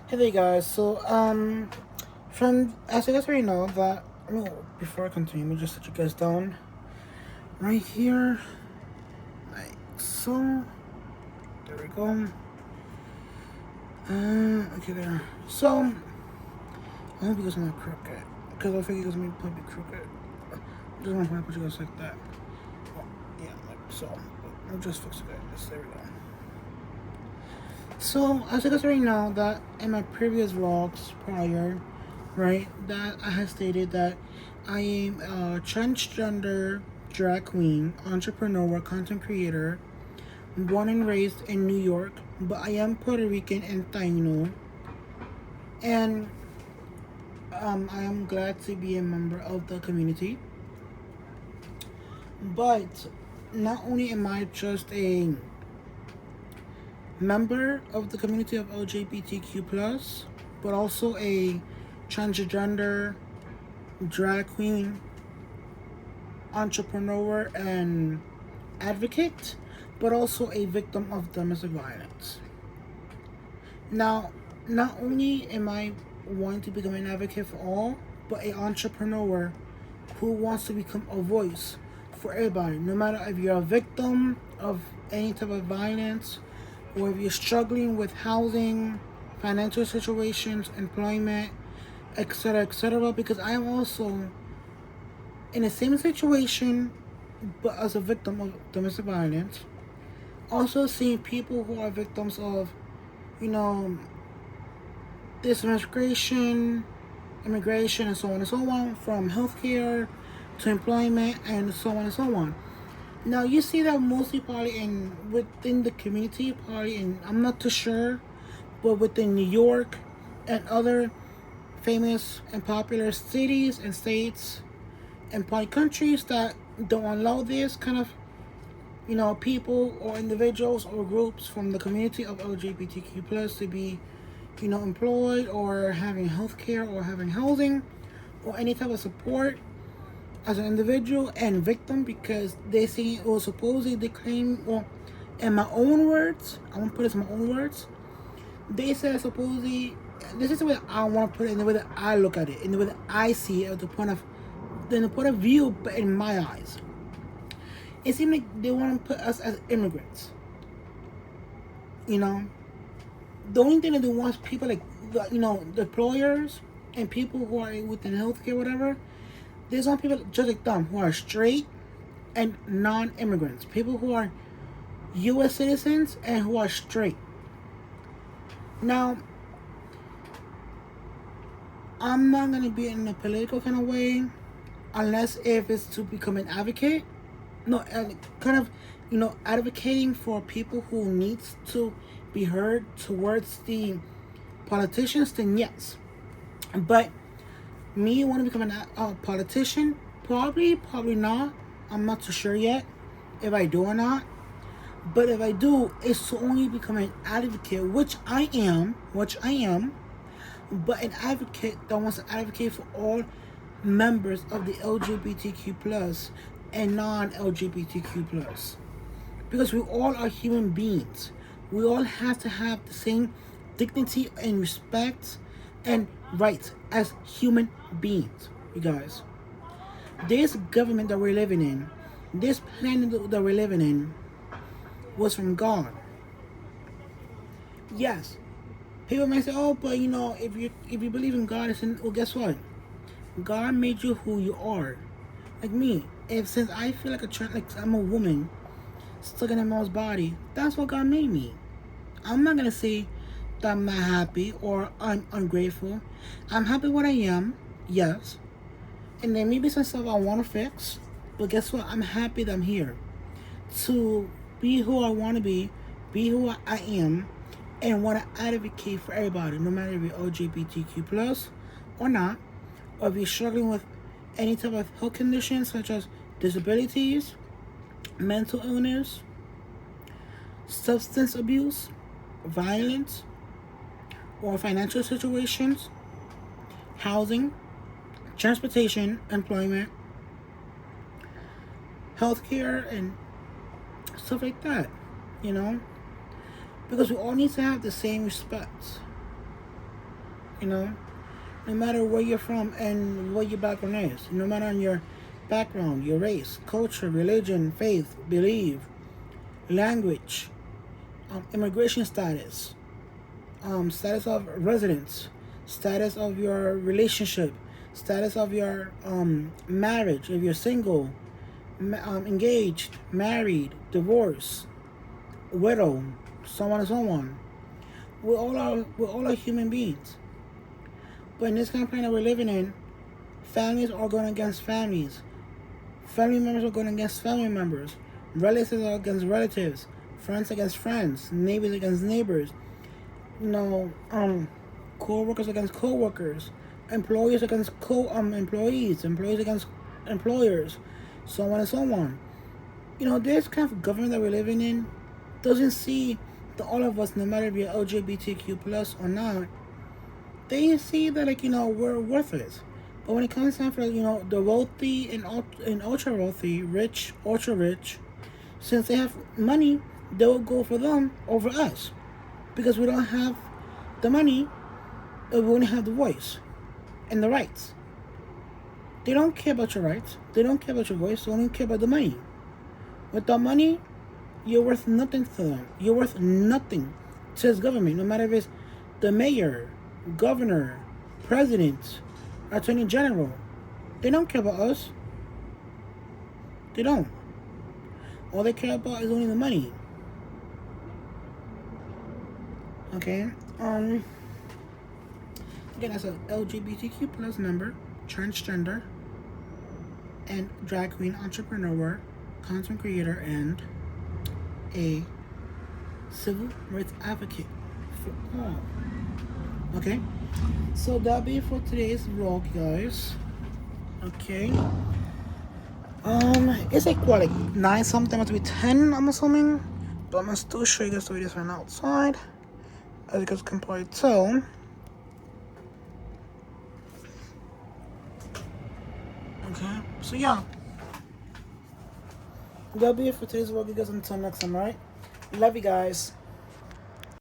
Hey there, guys. From as you guys already know that. Before I continue, let me just set you guys down right here, like so. There we go. Okay, there. So, I hope you guys are not crooked, because I think you guys may be crooked. I just want to put you guys like that. Well, yeah, like so. I'll just fix it. There we go. So, as you guys already know, that in my previous vlogs prior, right, that I have stated that I am a transgender drag queen, entrepreneur, content creator, born and raised in New York, but I am Puerto Rican and Taino, and I am glad to be a member of the community. But not only am I just a member of the community of LGBTQ plus, but also a transgender drag queen, entrepreneur, and advocate, but also a victim of domestic violence. Now, not only am I wanting to become an advocate for all, but an entrepreneur who wants to become a voice for everybody, no matter if you're a victim of any type of violence, or if you're struggling with housing, financial situations, employment, etc., because I am also in the same situation, but as a victim of domestic violence. Also, seeing people who are victims of, you know, immigration, and so on and so on, from healthcare to employment, and so on and so on. Now you see that mostly probably in within the community, probably in, I'm not too sure, but within New York and other famous and popular cities and states and probably countries that don't allow this kind of, people or individuals or groups from the community of LGBTQ plus to be, employed or having healthcare or having housing or any type of support as an individual and victim, because they say, or supposedly they claim, well, in my own words, I want to put this in my own words, they said supposedly, this is the way I want to put it, in the way that I look at it, in the way that I see it, at the point of view, but in my eyes. It seems like they want to put us as immigrants. You know, the only thing that they want is people like, the employers and people who are within healthcare, whatever. There's some people just like them who are straight and non-immigrants, people who are U.S. citizens and who are straight. Now, I'm not gonna be in a political kind of way, unless if it's to become an advocate. No, kind of, advocating for people who needs to be heard towards the politicians. Then yes, but me want to become a politician? Probably not. I'm not too sure yet if I do or not. But if I do, it's to only become an advocate, which I am, but an advocate that wants to advocate for all members of the LGBTQ plus and non-LGBTQ plus, because we all are human beings. We all have to have the same dignity and respect and rights as human beings. You guys, this government that we're living in, this planet that we're living in, was from God. Yes, people might say, "Oh, but if you believe in God, well, guess what? God made you who you are." Like me, if since I feel like I'm a woman stuck in a male's body, that's what God made me. I'm not gonna say that I'm not happy or I'm ungrateful. I'm happy what I am, yes, and there may be some stuff I want to fix, but guess what? I'm happy that I'm here to be who I want to be who I am, and want to advocate for everybody, no matter if you're LGBTQ plus or not, or if you're struggling with any type of health conditions such as disabilities, mental illness, substance abuse, violence, or financial situations, housing, transportation, employment, healthcare, and stuff like that. Because we all need to have the same respect. You know, no matter where you're from and what your background is, no matter on your background, your race, culture, religion, faith, belief, language, immigration status, status of residence, status of your relationship, status of your marriage, if you're single, engaged, married, divorced, widow, so on and so on. We're all are human beings. But in this campaign that we're living in, families are going against families. Family members are going against family members. Relatives are against relatives. Friends against friends. Neighbors against neighbors. You know, co-workers against co-workers. Employees against employees. Employees against employers. So on and so on. You know, this kind of government that we're living in doesn't see that all of us, no matter if you're LGBTQ plus or not, they see that, like, we're worthless. But when it comes time for, the wealthy and ultra wealthy, rich, ultra rich, since they have money, they'll go for them over us, because we don't have the money, and we only have the voice and the rights. They don't care about your rights. They don't care about your voice. They only care about the money. Without money, you're worth nothing to them. You're worth nothing to this government, no matter if it's the mayor, governor, president, attorney general. They don't care about us. They don't. All they care about is only the money. Okay. Again, that's a LGBTQ plus member, transgender, and drag queen entrepreneur, content creator, and a civil rights advocate for all. Okay, so that'll be for today's vlog, guys. Okay. It's like what, like 9 something, about to be 10, I'm assuming. But I'm gonna still show you guys the videos right outside, as you guys can probably tell. Okay, so yeah, that'll be it for today's vlog, you guys. Until next time, alright? Love you guys.